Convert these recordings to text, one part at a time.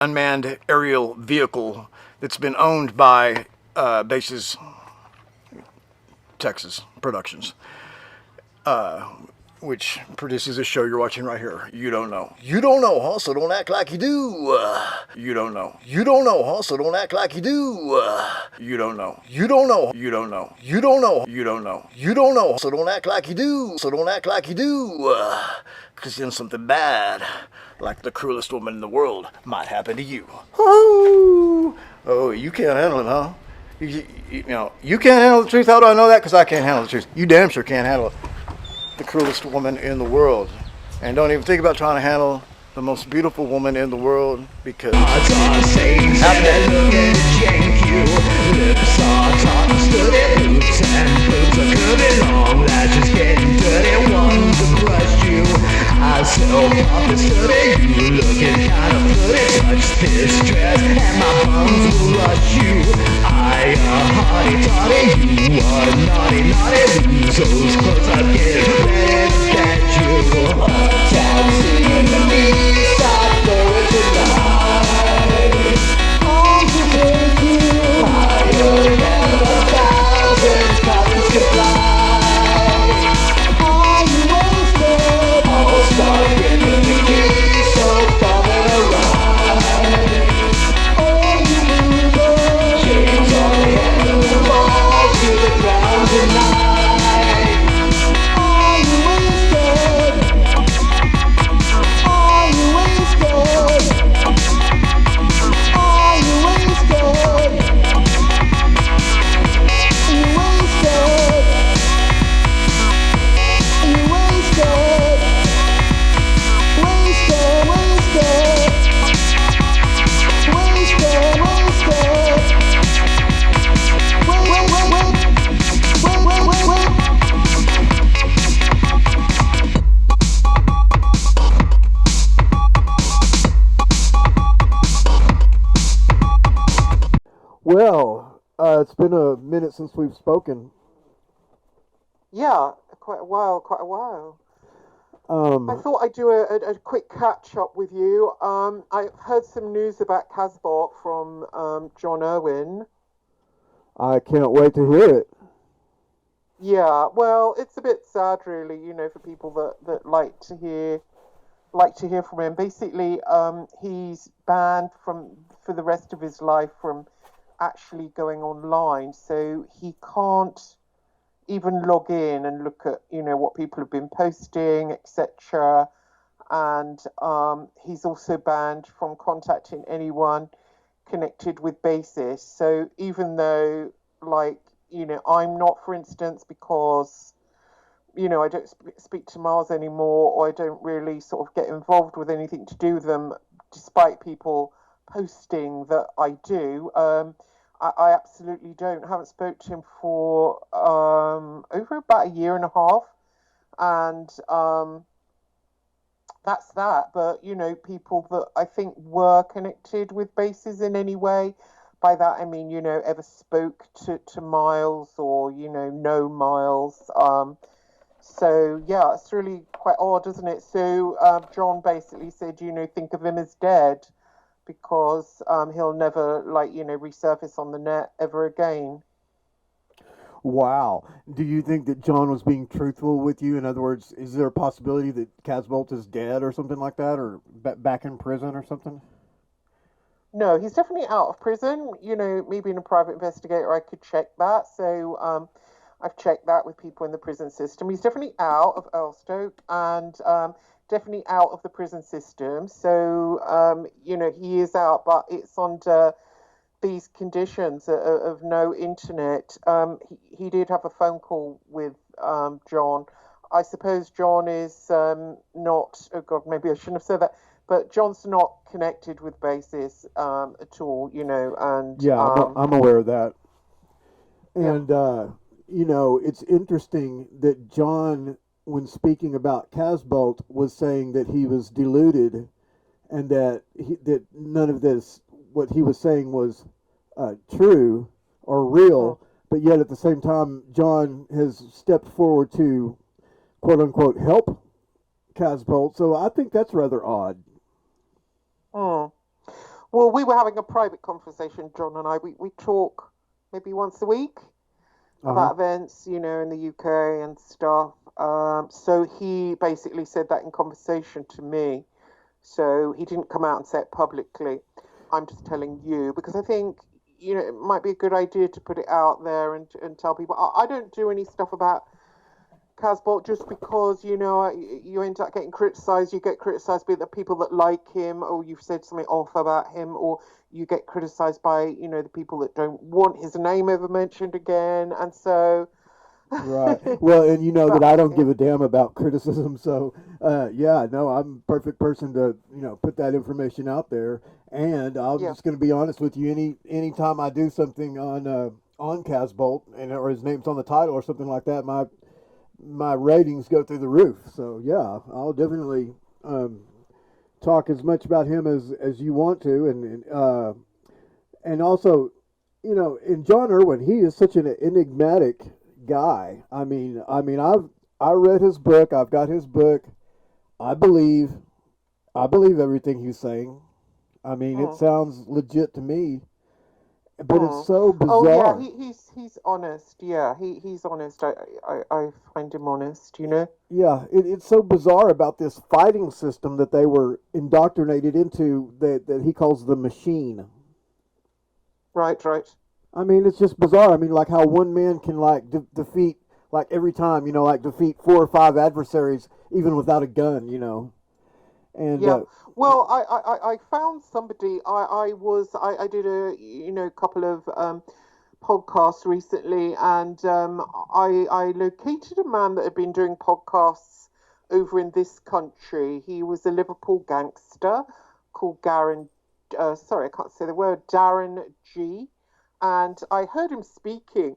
unmanned aerial vehicle that's been owned by Bases Texas Productions, which produces this show you're watching right here. You don't know. You don't know, huh? So don't act like you do. You don't know. You don't know, huh? So don't act like you do. You don't know. You don't know. You don't know. You don't know. You don't know. You don't know. So don't act like you do. So don't act like you do. Because then something bad, like the cruelest woman in the world, might happen to you. Oh, you can't handle it, huh? You know, you can't handle the truth. How do I know that? Because I can't handle the truth. You damn sure can't handle it. The cruelest woman in the world. And don't even think about trying to handle the most beautiful woman in the world, because Well, it's been a minute since we've spoken. Yeah, quite a while. I thought I'd do a quick catch up with you. I've heard some news about Casbolt from John Irwin. I can't wait to hear it. Yeah, well, it's a bit sad, really, for people that like to hear from him. Basically, he's banned for the rest of his life from actually going online, so he can't even log in and look at what people have been posting, etc. And he's also banned from contacting anyone connected with Basis. So even though, I'm not, for instance, because I don't speak to Mars anymore, or I don't really sort of get involved with anything to do with them, despite people posting that I do. I absolutely don't. Haven't spoke to him for over about a year and a half, and that's that. But people that I think were connected with Bases in any way. By that I mean, ever spoke to Miles, or know Miles. So yeah, it's really quite odd, isn't it? So John basically said, think of him as dead, because he'll never resurface on the net ever again. Wow. Do you think that John was being truthful with you? In other words, is there a possibility that Casbolt is dead or something like that, or back in prison or something? No, he's definitely out of prison. Me being a private investigator, I could check that. So I've checked that with people in the prison system. He's definitely out of Earlstoke, and definitely out of the prison system. So, he is out, but it's under these conditions of no internet. He did have a phone call with John. I suppose John is not, oh God, maybe I shouldn't have said that, but John's not connected with Basis at all, and... Yeah, I'm aware of that. And, yeah. It's interesting that John, when speaking about Casbolt, was saying that he was deluded, and that none of this, what he was saying, was true or real. Mm. But yet at the same time, John has stepped forward to quote unquote help Casbolt. So I think that's rather odd. Mm. Well, we were having a private conversation, John and I. We talk maybe once a week Uh-huh. about events, in the UK and stuff. So he basically said that in conversation to me. So he didn't come out and say it publicly. I'm just telling you because I think, it might be a good idea to put it out there and tell people. I don't do any stuff about Casbolt just because you end up getting criticised. You get criticised by the people that like him, or you've said something off about him, or you get criticised by the people that don't want his name ever mentioned again. And so, Right. Well, and you know that but I don't yeah, give a damn about criticism, so yeah, no, I'm a perfect person to put that information out there. And I'm yeah, just going to be honest with you. Anytime I do something on Casbolt and or his name's on the title or something like that, my ratings go through the roof. So yeah, I'll definitely talk as much about him as you want to, and also, in John Irwin, he is such an enigmatic guy. I read his book. I've got his book. I believe, I believe everything he's saying. I mean, it mm, sounds legit to me, but it's mm. so Oh yeah, bizarre. he's honest. Yeah, he's honest. I find him honest. Yeah, it's so bizarre about this fighting system that they were indoctrinated into that he calls the machine. Right, right. I mean, it's just bizarre. I mean, like how one man can like defeat like every time, like defeat four or five adversaries even without a gun. And Yeah. Well, I found somebody. I did a couple of podcasts recently, and I located a man that had been doing podcasts over in this country. He was a Liverpool gangster called Darren. Sorry, I can't say the word. Darren G. And I heard him speaking,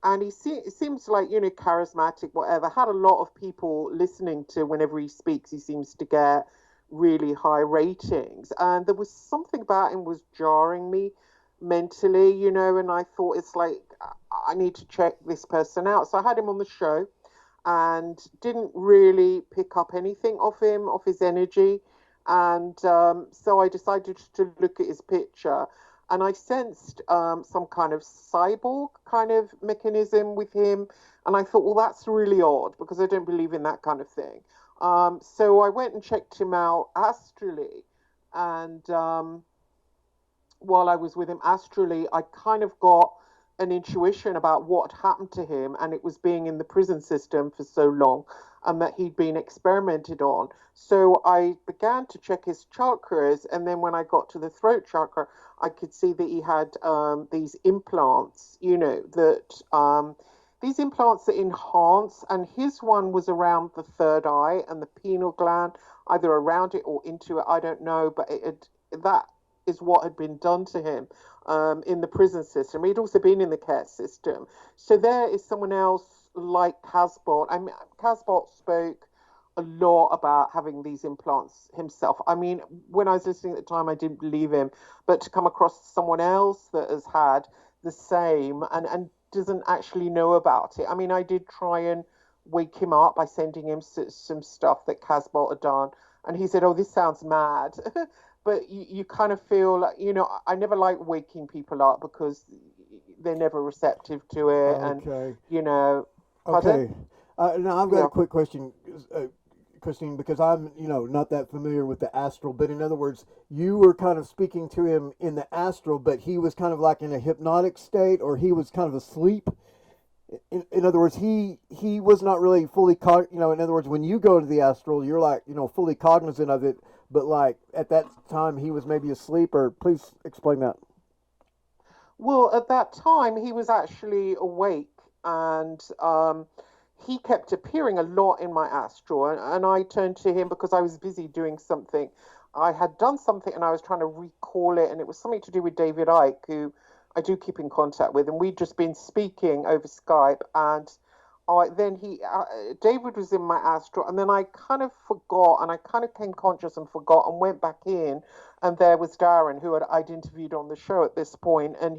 and he seems like charismatic, whatever. Had a lot of people listening to whenever he speaks. He seems to get really high ratings, and there was something about him was jarring me mentally. And I thought it's like I need to check this person out. So I had him on the show and didn't really pick up anything off him, off his energy. And so I decided to look at his picture, and I sensed some kind of cyborg kind of mechanism with him. And I thought, well, that's really odd because I don't believe in that kind of thing. So I went and checked him out astrally, and while I was with him astrally, I kind of got an intuition about what happened to him, and it was being in the prison system for so long, and that he'd been experimented on. So I began to check his chakras, and then when I got to the throat chakra, I could see that he had these implants, these implants that enhance, and his one was around the third eye and the pineal gland, either around it or into it, I don't know, but that is what had been done to him in the prison system. He'd also been in the care system. So there is someone else like Casbolt. I mean, Casbolt spoke a lot about having these implants himself. I mean, when I was listening at the time, I didn't believe him, but to come across someone else that has had the same and doesn't actually know about it. I mean, I did try and wake him up by sending him some stuff that Casbolt had done, and he said, "Oh, this sounds mad." But you kind of feel like, I never like waking people up because they're never receptive to it. And, okay, you know, pardon? okay. Now I've got a Yeah. quick question, Christine, because I'm not that familiar with the astral. But in other words, you were kind of speaking to him in the astral, but he was kind of like in a hypnotic state, or he was kind of asleep. In other words, he was not really fully in other words, when you go into the astral, you're like fully cognizant of it, but like at that time he was maybe asleep. Or please explain that. Well, at that time, he was actually awake, and he kept appearing a lot in my astral. And I turned to him because I was busy doing something. I had done something and I was trying to recall it, and it was something to do with David Icke, who I do keep in contact with. And we'd just been speaking over Skype, and then David was in my astral, and then I kind of forgot, and I kind of came conscious and forgot, and went back in, and there was Darren, who I'd interviewed on the show at this point, and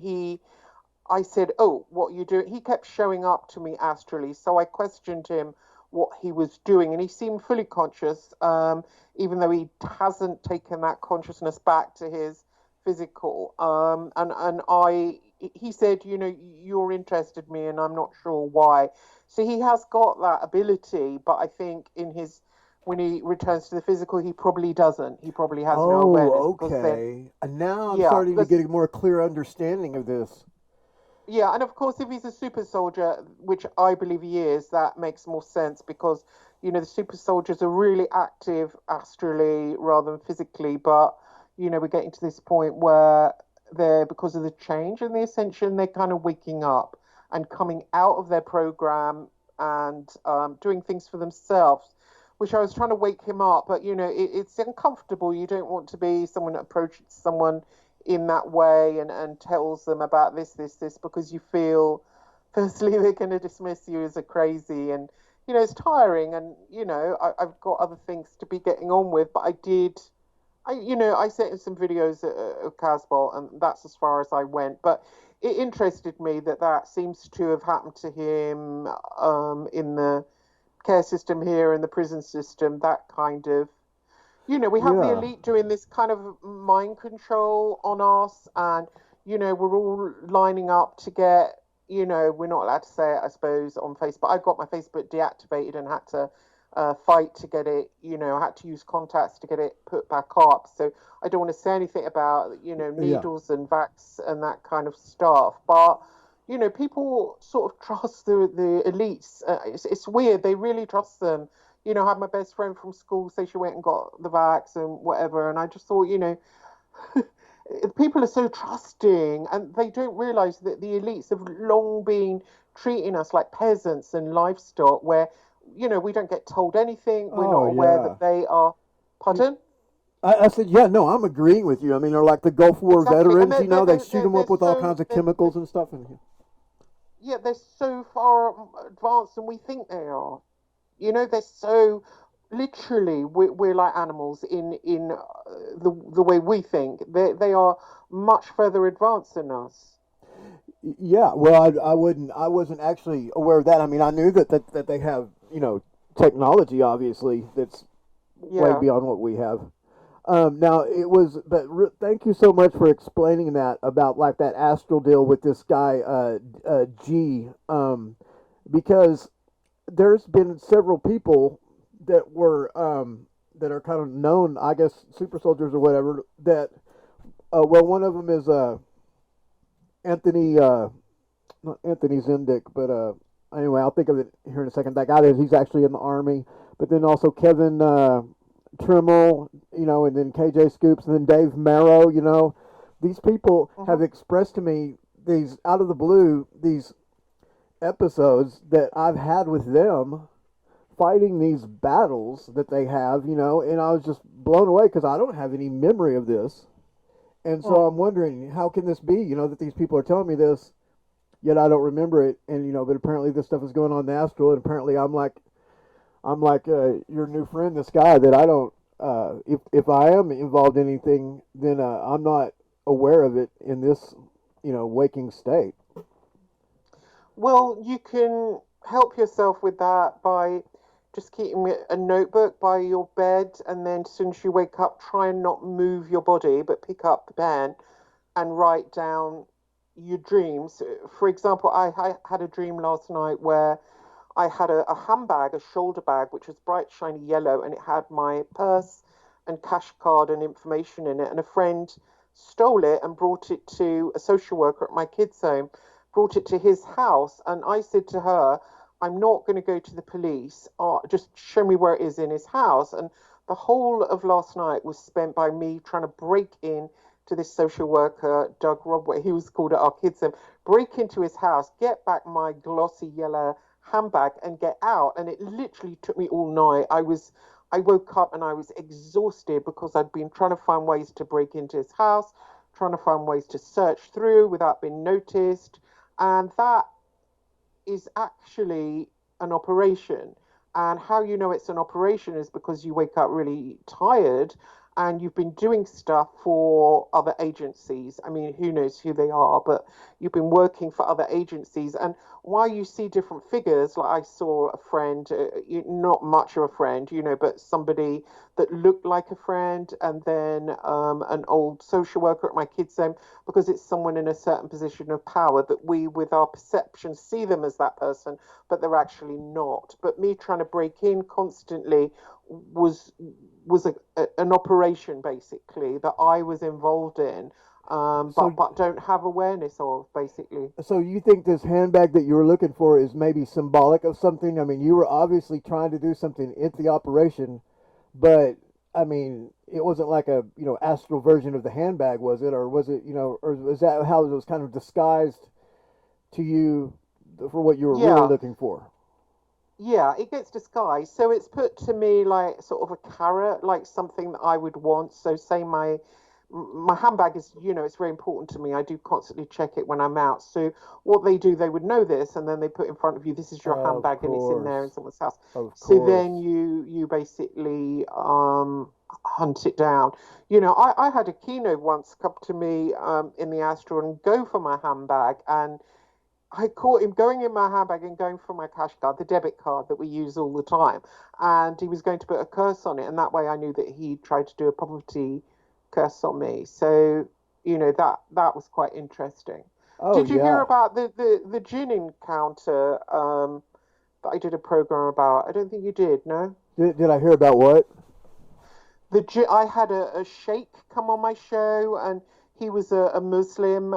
I said, "Oh, what are you doing?" He kept showing up to me astrally, so I questioned him what he was doing, and he seemed fully conscious, even though he hasn't taken that consciousness back to his physical. He said, you know, you're interested in me, and I'm not sure why. So he has got that ability, but I think when he returns to the physical, he probably doesn't. He probably has no awareness Oh, because then, okay. And now I'm yeah, starting to because get a more clear understanding of this. yeah, and of course, if he's a super soldier, which I believe he is, that makes more sense because, you know, the super soldiers are really active astrally rather than physically. But, you know, we're getting to this point where because of the change and the ascension, they're kind of waking up and coming out of their program and doing things for themselves, which I was trying to wake him up. But, you know, it's uncomfortable. You don't want to be someone that approaches someone in that way and tells them about this because you feel firstly they're going to dismiss you as a crazy, and you know it's tiring, and you know I've got other things to be getting on with, but I sent him some videos of Casbolt, and that's as far as I went. But it interested me that seems to have happened to him in the care system here, in the prison system, that kind of, you know, we have the Yeah. elite doing this kind of mind control on us, and you know, we're all lining up to get, you know, we're not allowed to say it, I suppose, on Facebook. I got my Facebook deactivated and had to fight to get it, you know, I had to use contacts to get it put back up. So I don't want to say anything about, you know, Yeah. needles and vax and that kind of stuff. But you know, people sort of trust the elites. It's weird. They really trust them. You know, I had my best friend from school say she went and got the vax and whatever. And I just thought, you know, people are so trusting and they don't realize that the elites have long been treating us like peasants and livestock, where, you know, we don't get told anything. We're not Oh, aware yeah. that they are, pardon? I said, yeah, no, I'm agreeing with you. I mean, they're like the Gulf War Exactly. And veterans, you know, they shoot them they're up with all so, kinds of chemicals and stuff. And yeah, they're so far advanced than we think they are. You know, they're so literally we're like animals in the way we think. They are much further advanced than us. yeah, well, I wasn't actually aware of that. I mean, I knew that they have, you know, technology, obviously, that's way Yeah. beyond what we have. Now it was, but thank you so much for explaining that about like that astral deal with this guy, G, because there's been several people that were, that are kind of known, I guess, super soldiers or whatever. That, well, one of them is Anthony, not Anthony Zindick, but anyway, I'll think of it here in a second. That guy that he's actually in the army, but then also Kevin Trimmel, you know, and then KJ Scoops, and then Dave Marrow, you know. These people have Hmm. expressed to me these out of the blue these episodes that I've had with them fighting these battles that they have, you know, and I was just blown away because I don't have any memory of this. And so I'm wondering, how can this be, you know, that these people are telling me this, yet I don't remember it, and you know, but apparently this stuff is going on in the Astral, and apparently I'm like your new friend, this guy that I don't. If I am involved in anything, then I'm not aware of it in this, you know, waking state. Well, you can help yourself with that by just keeping a notebook by your bed, and then as soon as you wake up, try and not move your body, but pick up the pen and write down your dreams. For example, I had a dream last night where I had a handbag, a shoulder bag, which was bright, shiny yellow, and it had my purse and cash card and information in it. And a friend stole it and brought it to a social worker at my kids' home, brought it to his house. And I said to her, I'm not going to go to the police. Just show me where it is in his house. And the whole of last night was spent by me trying to break in to this social worker, Doug Rob, he was called at our kids' home, break into his house, get back my glossy yellow handbag and get out. And it literally took me all night. I woke up and I was exhausted because I'd been trying to find ways to break into his house, trying to find ways to search through without being noticed. And that is actually an operation. And how you know it's an operation is because you wake up really tired and you've been doing stuff for other agencies. I mean, who knows who they are, but you've been working for other agencies. And while you see different figures, like I saw a friend, not much of a friend, but somebody that looked like a friend, and then an old social worker at my kids' home, because it's someone in a certain position of power that we, with our perception, see them as that person, but they're actually not. But me trying to break in constantly was an operation basically that I was involved in, but don't have awareness of basically. So you think this handbag that you were looking for is maybe symbolic of something? I mean, you were obviously trying to do something in the operation, but I mean, it wasn't like a astral version of the handbag, was it? Or was it or was that how it was kind of disguised to you for what you were really Yeah, looking for? yeah, it gets disguised. So it's put to me like sort of a carrot, like something that I would want. So say my handbag is, it's very important to me. I do constantly check it when I'm out. So what they do, they would know this, and then they put in front of you, this is your Of handbag, and it's in there in course, someone's house. of So then course. you basically hunt it down. I had a kino once come to me in the Astral and go for my handbag, and I caught him going in my handbag and going for my cash card, the debit card that we use all the time. And he was going to put a curse on it. And that way I knew that he tried to do a poverty curse on me. So, that was quite interesting. Oh Did you hear yeah. about the gin encounter that I did a program about? I don't think you did, no? Did I hear about what? I had a sheikh come on my show, and he was a Muslim,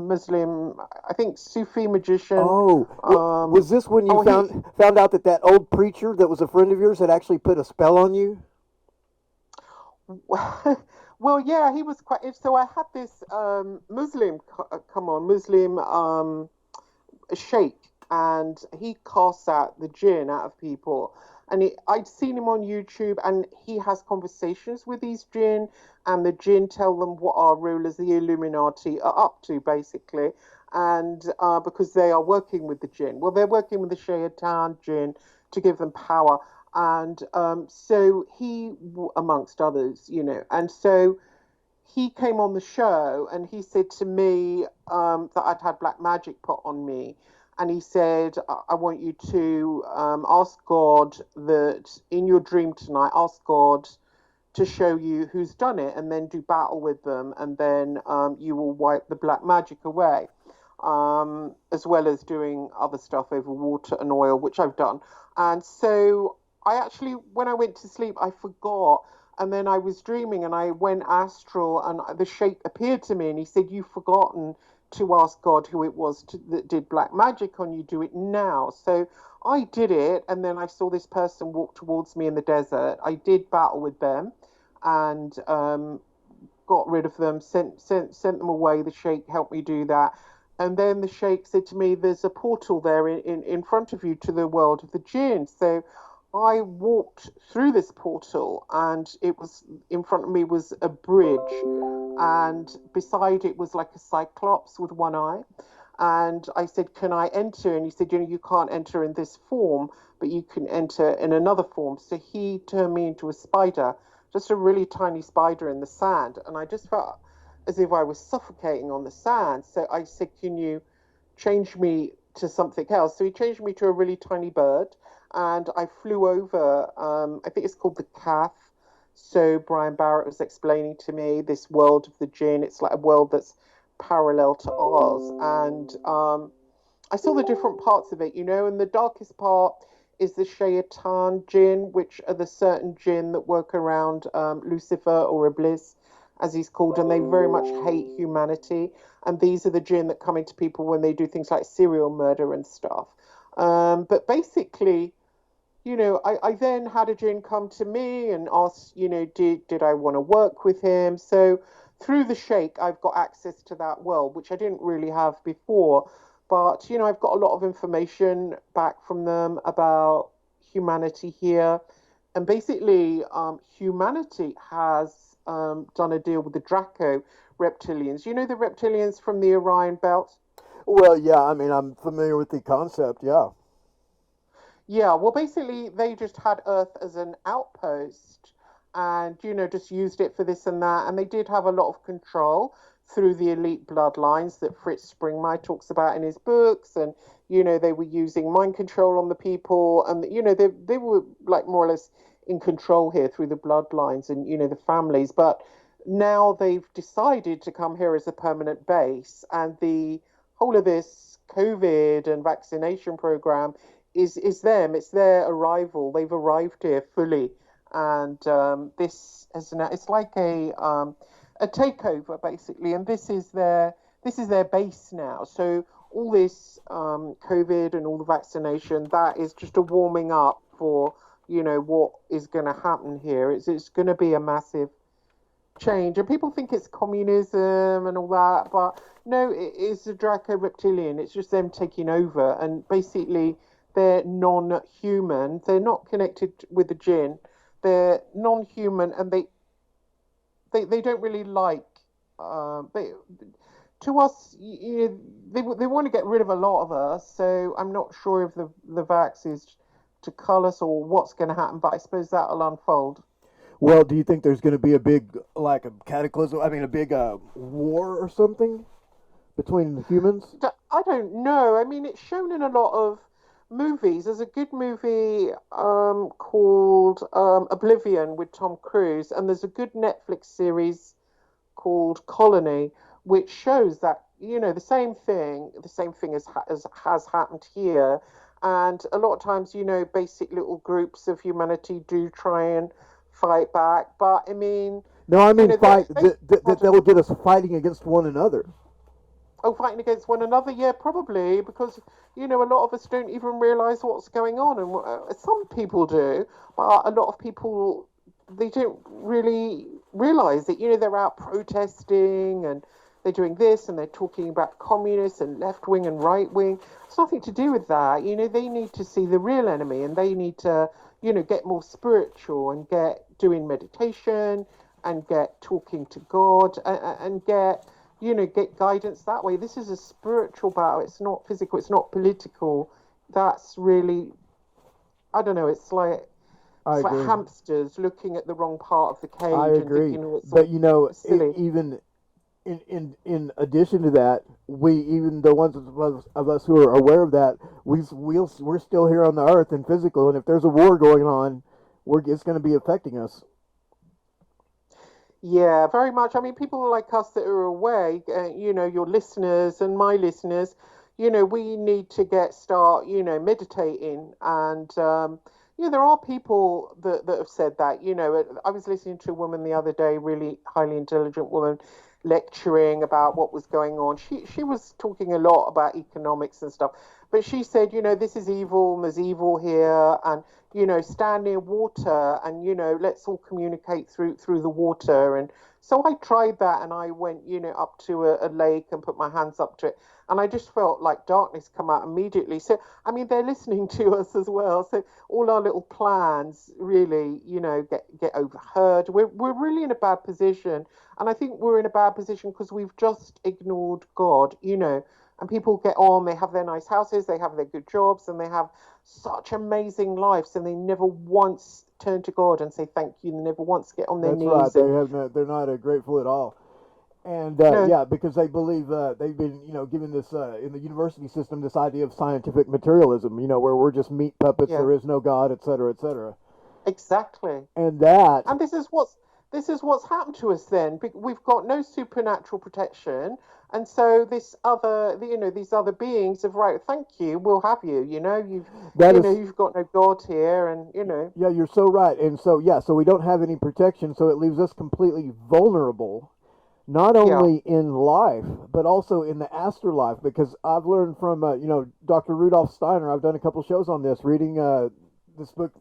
Muslim, I think Sufi magician. Oh, Um, was this when you oh, found out that that old preacher that was a friend of yours had actually put a spell on you? well, yeah, he was quite. So I had this Muslim come on, Muslim sheikh, and he casts out the jinn out of people. And I'd seen him on YouTube, and he has conversations with these jinn, and the jinn tell them what our rulers, the Illuminati, are up to, basically. And because they are working with the jinn. Well, they're working with the Shaitan jinn to give them power. And so he, amongst others, and so he came on the show and he said to me that I'd had black magic put on me. And he said, I want you to ask God that in your dream tonight, ask God to show you who's done it and then do battle with them. And then you will wipe the black magic away, as well as doing other stuff over water and oil, which I've done. And so I actually, when I went to sleep, I forgot. And then I was dreaming and I went astral, and the sheikh appeared to me and he said, "You've forgotten to ask God who it was that did black magic on you. Do it now." So I did it. And then I saw this person walk towards me in the desert. I did battle with them and got rid of them, sent them away. The sheikh helped me do that. And then the sheikh said to me, "There's a portal there in front of you to the world of the jinn." So I walked through this portal, and it was in front of me was a bridge, and beside it was like a cyclops with one eye. And I said, "Can I enter?" And he said, "You can't enter in this form, but you can enter in another form." So he turned me into a spider, just a really tiny spider in the sand. And I just felt as if I was suffocating on the sand. So I said, "Can you change me to something else?" So he changed me to a really tiny bird, and I flew over. I think it's called the calf. So Brian Barrett was explaining to me this world of the jinn. It's like a world that's parallel to ours, and I saw the different parts of it, and the darkest part is the Shaitan jinn, which are the certain jinn that work around Lucifer or Iblis, as he's called, and they very much hate humanity. And these are the jinn that come into people when they do things like serial murder and stuff. But basically, I then had a jinn come to me and ask, did I want to work with him? So through the sheikh, I've got access to that world, which I didn't really have before. But, I've got a lot of information back from them about humanity here. And basically, humanity has done a deal with the Draco reptilians. You know the reptilians from the Orion Belt? Well, yeah. I mean, I'm familiar with the concept. Yeah. Yeah, well, basically, they just had Earth as an outpost, and just used it for this and that. And they did have a lot of control through the elite bloodlines that Fritz Springmeier talks about in his books. And they were using mind control on the people, and they were like more or less in control here through the bloodlines and the families. But now they've decided to come here as a permanent base, and the whole of this COVID and vaccination program is them. It's their arrival. They've arrived here fully, and this is it's like a takeover basically, and this is their base now. So all this COVID and all the vaccination, that is just a warming up for what is going to happen here. It's going to be a massive change, and people think it's communism and all that, but no, it is a Draco reptilian. It's just them taking over, and basically they're non-human. They're not connected with the jinn. They're non-human, and they don't really like to us. They want to get rid of a lot of us. So I'm not sure if the vax is to cull us or what's going to happen, but I suppose that'll unfold. Well, do you think there's going to be a big, like a cataclysm? I mean, a big war or something between humans? I don't know. I mean, it's shown in a lot of movies. There's a good movie called Oblivion with Tom Cruise, and there's a good Netflix series called Colony, which shows that the same thing has happened here, and a lot of times basic little groups of humanity do try and fight back, but I mean, no, I mean fight that they'll get us fighting against one another. Oh, fighting against one another? Yeah, probably, because a lot of us don't even realise what's going on, and some people do, but a lot of people, they don't really realise that they're out protesting and they're doing this and they're talking about communists and left wing and right wing. It's nothing to do with that. They need to see the real enemy, and they need to get more spiritual and get doing meditation and get talking to God and get guidance that way. This is a spiritual battle. It's not physical. It's not political. That's really, I don't know. It's like hamsters looking at the wrong part of the cage. I agree. And thinking, but silly. even in addition to that, even the ones of us who are aware of that, we're still here on the earth and physical, and if there's a war going on, it's going to be affecting us. Yeah, very much. I mean, people like us that are away, your listeners and my listeners, we need to start meditating. And, there are people that have said that. I was listening to a woman the other day, really highly intelligent woman, lecturing about what was going on. She was talking a lot about economics and stuff, but she said, this is evil, and there's evil here, and stand near water, and let's all communicate through the water. And so I tried that, and I went up to a lake and put my hands up to it, and I just felt like darkness come out immediately. So I mean, they're listening to us as well, so all our little plans really get overheard. We're really in a bad position, and I think we're in a bad position because we've just ignored God. And people get on, they have their nice houses, they have their good jobs, and they have such amazing lives, and they never once turn to God and say thank you. They never once get on their knees. That's right. They're not grateful at all. And no. Because they believe they've been given this in the university system, this idea of scientific materialism. Where we're just meat puppets. Yeah. There is no God, etc., etc. Exactly. And this is what's happened to us. Then we've got no supernatural protection. And so these other beings have thank you, we'll have you. You've got no God here, and Yeah, you're so right, and so so we don't have any protection, so it leaves us completely vulnerable, not only in life but also in the afterlife. Because I've learned from Dr. Rudolf Steiner. I've done a couple shows on this, reading this book,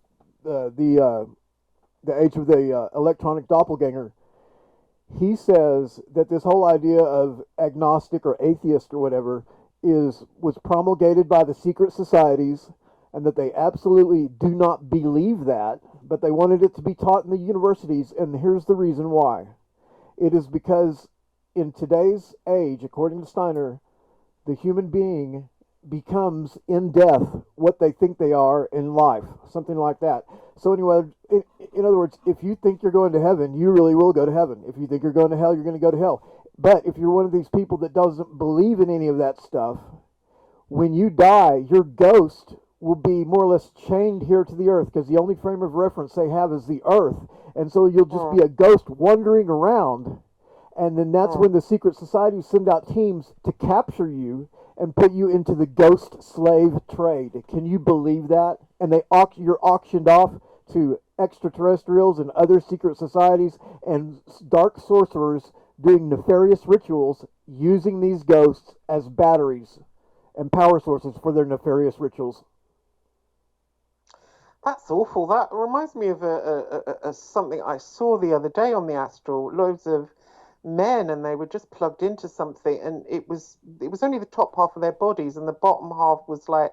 the Age of the Electronic Doppelganger. He says that this whole idea of agnostic or atheist or whatever was promulgated by the secret societies, and that they absolutely do not believe that, but they wanted it to be taught in the universities. And here's the reason why. It is because in today's age, according to Steiner, the human being, becomes in death what they think they are in life, something like that. So anyway, in other words, if you think you're going to heaven, you really will go to heaven. If you think you're going to hell, you're going to go to hell. But if you're one of these people that doesn't believe in any of that stuff, when you die, your ghost will be more or less chained here to the earth, because the only frame of reference they have is the earth. And so you'll just be a ghost wandering around. And then that's when the secret societies send out teams to capture you and put you into the ghost slave trade. Can you believe that? And you're auctioned off to extraterrestrials and other secret societies and dark sorcerers doing nefarious rituals using these ghosts as batteries and power sources for their nefarious rituals. That's awful. That reminds me of a something I saw the other day on the Astral. Loads of men, and they were just plugged into something, and it was only the top half of their bodies, and the bottom half was like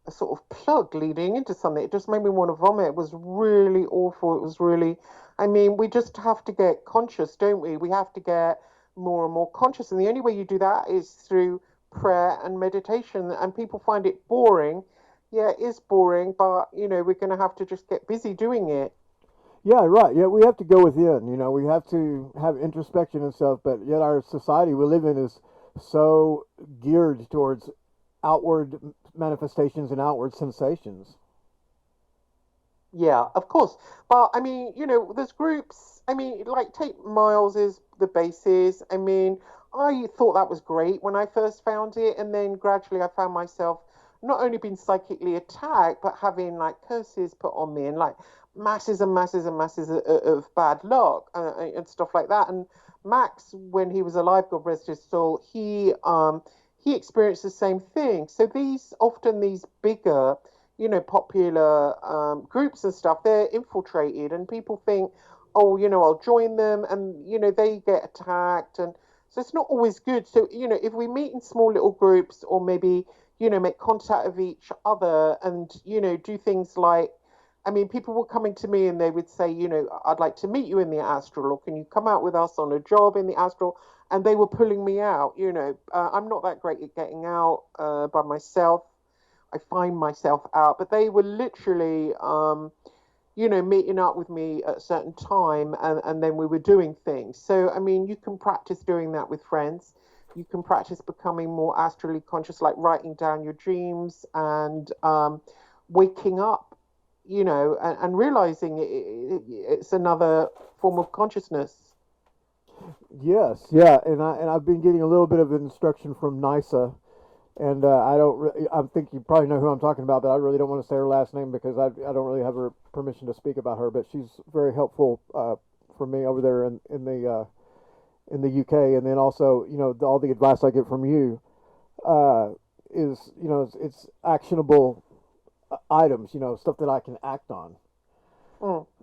a sort of plug leading into something. It just made me want to vomit. It was really awful. It was really, I mean, we just have to get conscious, don't we? We have to get more and more conscious, and the only way you do that is through prayer and meditation. And people find it boring. Yeah, it is boring, but we're going to have to just get busy doing it. Yeah, right. Yeah, we have to go within. We have to have introspection and stuff, but yet our society we live in is so geared towards outward manifestations and outward sensations. Yeah, of course. But I mean, there's groups. I mean, like take Miles is the basis. I mean, I thought that was great when I first found it, and then gradually I found myself not only being psychically attacked, but having like curses put on me and like masses and masses and masses of bad luck and stuff like that. And Max, when he was alive, God rest his soul, he experienced the same thing. So these bigger, popular groups and stuff, they're infiltrated, and people think, oh, I'll join them, and they get attacked, and so it's not always good. So if we meet in small little groups, or maybe make contact with each other, and do things like, I mean, people were coming to me and they would say, I'd like to meet you in the Astral, or can you come out with us on a job in the Astral? And they were pulling me out. I'm not that great at getting out by myself. I find myself out, but they were literally, meeting up with me at a certain time, and then we were doing things. So, I mean, you can practice doing that with friends. You can practice becoming more astrally conscious, like writing down your dreams and waking up, and realizing it's another form of consciousness. Yes, yeah, and I've been getting a little bit of instruction from NISA, and I think you probably know who I'm talking about, but I really don't want to say her last name because I don't really have her permission to speak about her, but she's very helpful for me over there in the UK, and then also all the advice I get from you is it's actionable items, stuff that I can act on.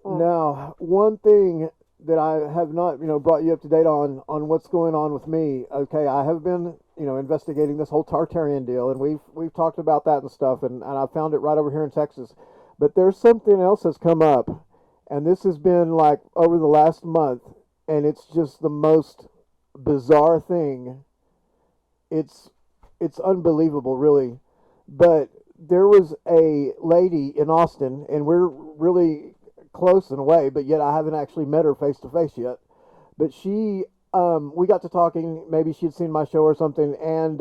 Now, one thing that I have not, brought you up to date on what's going on with me. Okay, I have been, investigating this whole Tartarian deal, and we've talked about that and stuff, and I found it right over here in Texas. But there's something else that's come up, and this has been like over the last month, and it's just the most bizarre thing. It's unbelievable, really. But there was a lady in Austin, and we're really close in a way, but yet I haven't actually met her face to face yet. But she, we got to talking. Maybe she had seen my show or something, and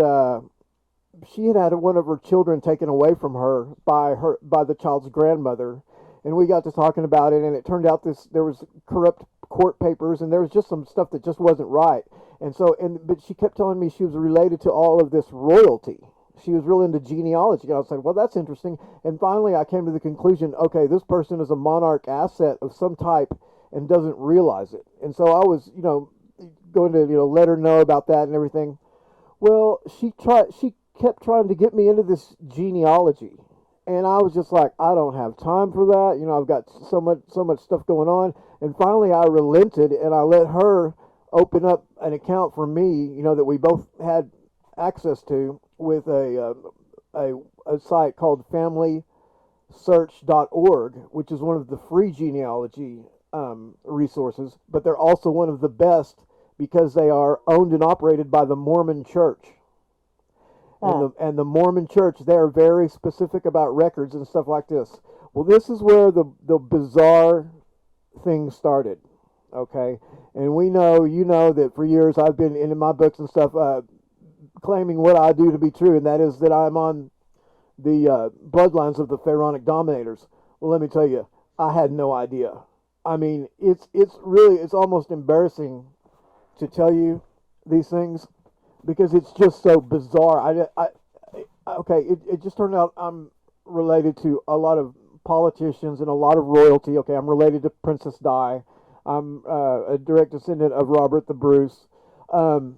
she had one of her children taken away from her by the child's grandmother, and we got to talking about it. And it turned out there was corrupt court papers, and there was just some stuff that just wasn't right. And so, but she kept telling me she was related to all of this royalty. She was real into genealogy. And I was like, well, that's interesting. And finally, I came to the conclusion, okay, this person is a monarch asset of some type and doesn't realize it. And so I was, going to, let her know about that and everything. Well, she kept trying to get me into this genealogy. And I was just like, I don't have time for that. I've got so much stuff going on. And finally, I relented, and I let her open up an account for me, that we both had access to, with a site called FamilySearch.org, which is one of the free genealogy resources, but they're also one of the best because they are owned and operated by the Mormon Church. And the Mormon Church, they're very specific about records and stuff like this. Well, this is where the bizarre thing started. Okay, and we know, you know, that for years I've been in my books and stuff claiming what I do to be true, and that is that I'm on the bloodlines of the pharaonic dominators. Well, let me tell you, I had no idea. I mean, it's almost embarrassing to tell you these things because it's just so bizarre. Okay, it just turned out I'm related to a lot of politicians and a lot of royalty. Okay, I'm related to Princess Di. I'm a direct descendant of Robert the Bruce. And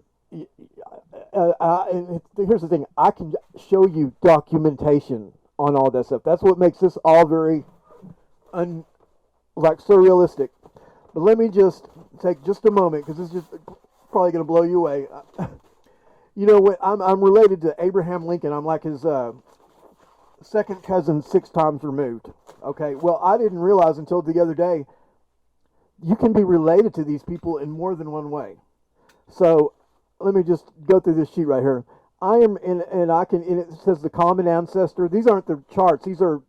here's the thing: I can show you documentation on all that stuff. That's what makes this all very surrealistic. But let me just take just a moment because this is just probably going to blow you away. You know what? I'm related to Abraham Lincoln. I'm like his second cousin 6 times removed. Okay. Well, I didn't realize until the other day you can be related to these people in more than one way. So let me just go through this sheet right here. I am in, and I can. And it says the common ancestor. These aren't the charts. These are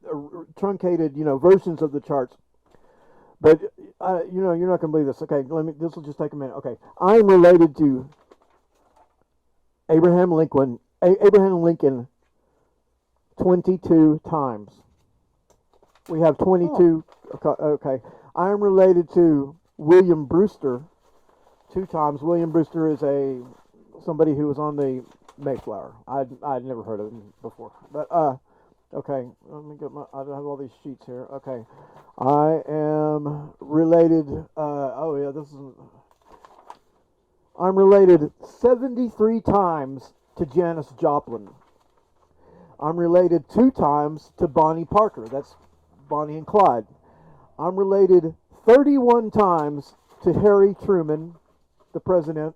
truncated, versions of the charts. But you're not going to believe this. Okay, this will just take a minute. Okay, I am related to Abraham Lincoln. Abraham Lincoln 22 times. We have 22. Okay. I am related to William Brewster 2 times. William Brewster is somebody who was on the Mayflower. I'd never heard of him before. But okay, let me get I have all these sheets here. Okay, I am related. I'm related 73 times to Janis Joplin. I'm related 2 times to Bonnie Parker. That's Bonnie and Clyde. I'm related 31 times to Harry Truman, the president.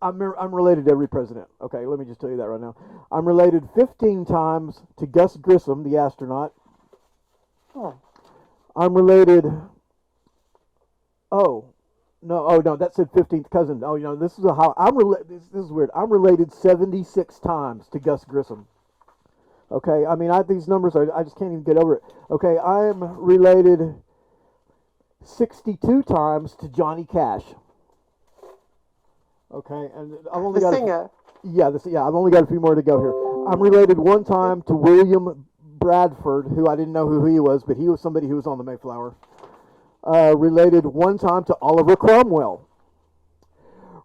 I'm related to every president. Okay, let me just tell you that right now. I'm related 15 times to Gus Grissom, the astronaut. I'm related. Oh no, that said 15th cousin. Oh, this is how I'm related. This is weird. I'm related 76 times to Gus Grissom. Okay, I mean, these numbers I just can't even get over it. Okay, I am related 62 times to Johnny Cash. Okay, and I've only got singer. I've only got a few more to go here. I'm related 1 time to William Bradford, who I didn't know who he was, but he was somebody who was on the Mayflower. Related 1 time to Oliver Cromwell.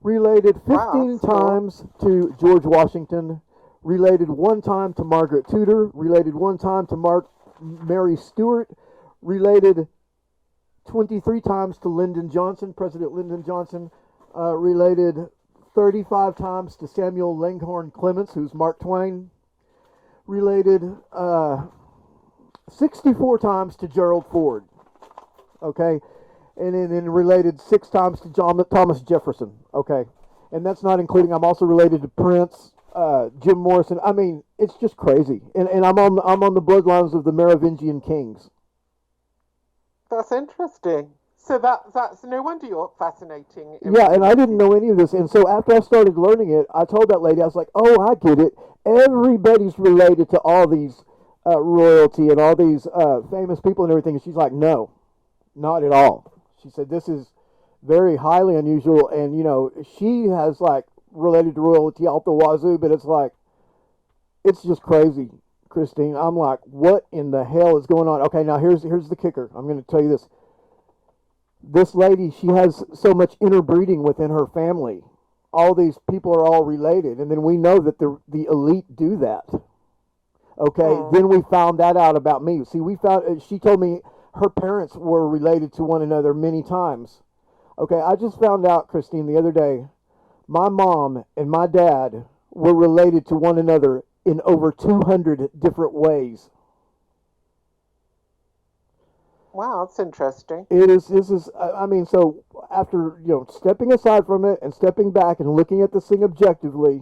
Related 15 times to George Washington. Related 1 time to Margaret Tudor. Related 1 time to Mary Stuart. Related 23 times to Lyndon Johnson, President Lyndon Johnson. Related 35 times to Samuel Langhorne Clemens, who's Mark Twain. Related 64 times to Gerald Ford. Okay, and then related 6 times to Thomas Jefferson. Okay, and that's not including. I'm also related to Prince, Jim Morrison. I mean, it's just crazy. And I'm on the bloodlines of the Merovingian kings. That's interesting. So that's no wonder you're fascinating. Yeah, and I didn't know any of this. And so after I started learning it, I told that lady, I was like, oh, I get it. Everybody's related to all these royalty and all these famous people and everything. And she's like, no, not at all. She said, this is very highly unusual. And, she has related to royalty out the wazoo, but it's just crazy, Christine. I'm like, what in the hell is going on? Okay, now here's the kicker. I'm going to tell you this. This lady, she has so much interbreeding within her family. All these people are all related, and then we know that the elite do that. Okay, Then we found that out about me. See, she told me her parents were related to one another many times. Okay, I just found out, Christine, the other day, my mom and my dad were related to one another in over 200 different ways. Wow, that's interesting. This is, I mean, so after, stepping aside from it and stepping back and looking at this thing objectively,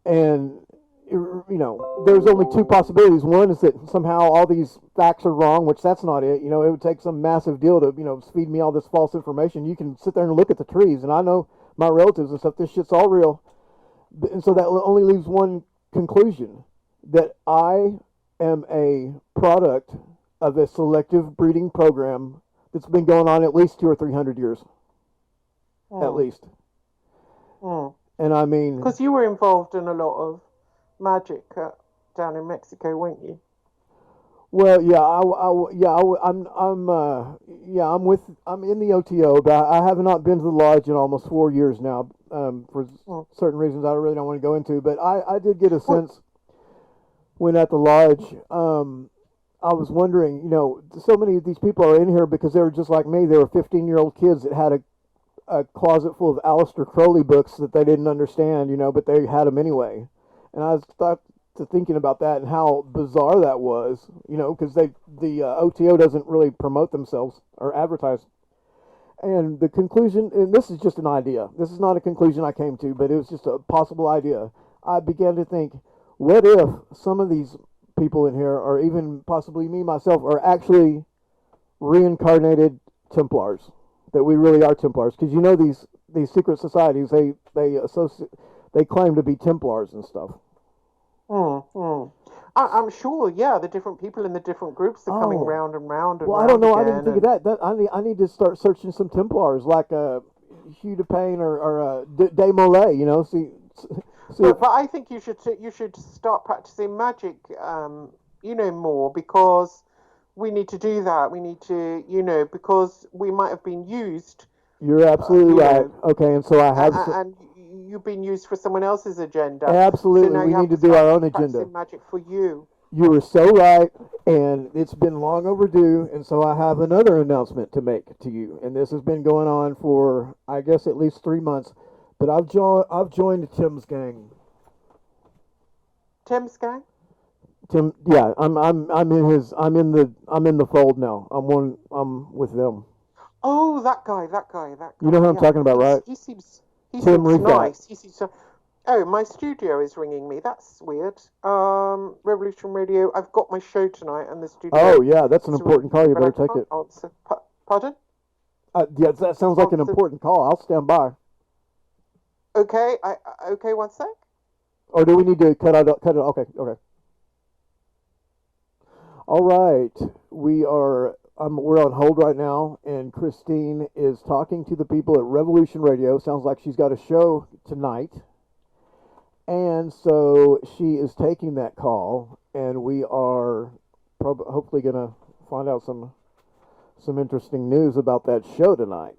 and, there's only 2 possibilities. One is that somehow all these facts are wrong, which that's not it. It would take some massive deal to, feed me all this false information. You can sit there and look at the trees, and I know my relatives and stuff, this shit's all real. And so that only leaves one conclusion, that I am a product of a selective breeding program that's been going on at least 200 or 300 years. At least. And I mean, because you were involved in a lot of magic down in Mexico, weren't you? well, yeah, I'm in the OTO, but I have not been to the lodge in almost 4 years now, for certain reasons I really don't want to go into. But I did get a sense when at the lodge, I was wondering, so many of these people are in here because they were just like me. They were 15-year-old kids that had a closet full of Aleister Crowley books that they didn't understand, but they had them anyway. And I was thinking about that and how bizarre that was, because the OTO doesn't really promote themselves or advertise. And the conclusion, and this is just an idea. This is not a conclusion I came to, but it was just a possible idea. I began to think, what if some of these people in here, or even possibly me myself, are actually reincarnated Templars? That we really are Templars, because these secret societies, they claim to be Templars and stuff. I'm sure, yeah, the different people in the different groups are coming round and round and well, round I don't know. again, I didn't think of that. I need to start searching some Templars, like Hugh de Payne or De Molay. See. But I think you should start practicing magic, more, because we need to do that. We need to, because we might have been used. You're absolutely right. Okay, and so I have. And you've been used for someone else's agenda. Absolutely, so now we you need to have do our own practicing agenda. magic for you. You were so right, and it's been long overdue, and so I have another announcement to make to you. And this has been going on for, I guess, at least 3 months. But I've joined Tim's gang. Tim's gang? Tim, yeah, I'm in the fold now. I'm with them. Oh, that guy. You know who I'm talking about, right? He seems Tim nice. He seems so. Oh, my studio is ringing me. That's weird. Revolution Radio. I've got my show tonight, and the studio. Oh yeah, that's an important call. You better take it. Answer. Pardon? Yeah, that sounds like an important call. I'll stand by. Okay. Okay. 1 sec. Or do we need to cut it? Okay. All right, we're on hold right now, and Christine is talking to the people at Revolution Radio. Sounds like she's got a show tonight, and so she is taking that call, and we are hopefully going to find out some interesting news about that show tonight.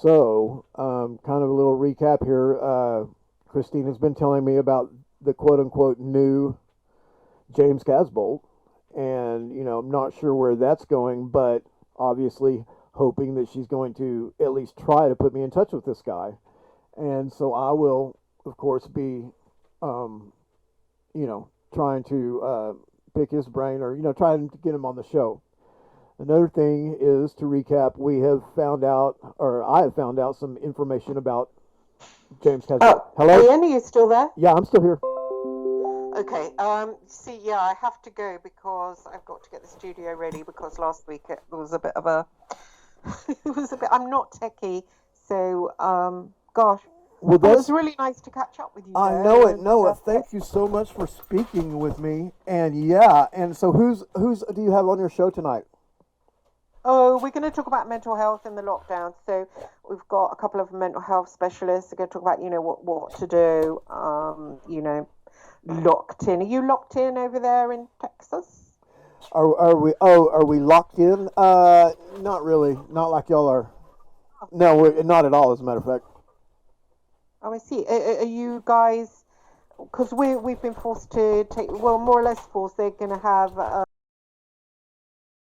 So, kind of a little recap here. Christine has been telling me about the quote-unquote new James Casbolt, and I'm not sure where that's going, but obviously hoping that she's going to at least try to put me in touch with this guy. And so I will, of course, be trying to pick his brain, or trying to get him on the show. Another thing is, to recap, I have found out some information about James Casbolt. Hello? Hey, Annie, you still there? Yeah, I'm still here. Okay. I have to go because I've got to get the studio ready, because last week it was a bit of a. I'm not techie, so gosh. Well, it was really nice to catch up with you. I know it. Noah, thank you so much for speaking with me. And so who's do you have on your show tonight? Oh, we're going to talk about mental health in the lockdown. So we've got a couple of mental health specialists. We're going to talk about, what to do. Locked in. Are you locked in over there in Texas? Are we locked in? Not really. Not like y'all are. No, we're not at all, as a matter of fact. Oh, I see. Are you guys? Because we've been forced to take. Well, more or less forced. They're going to have.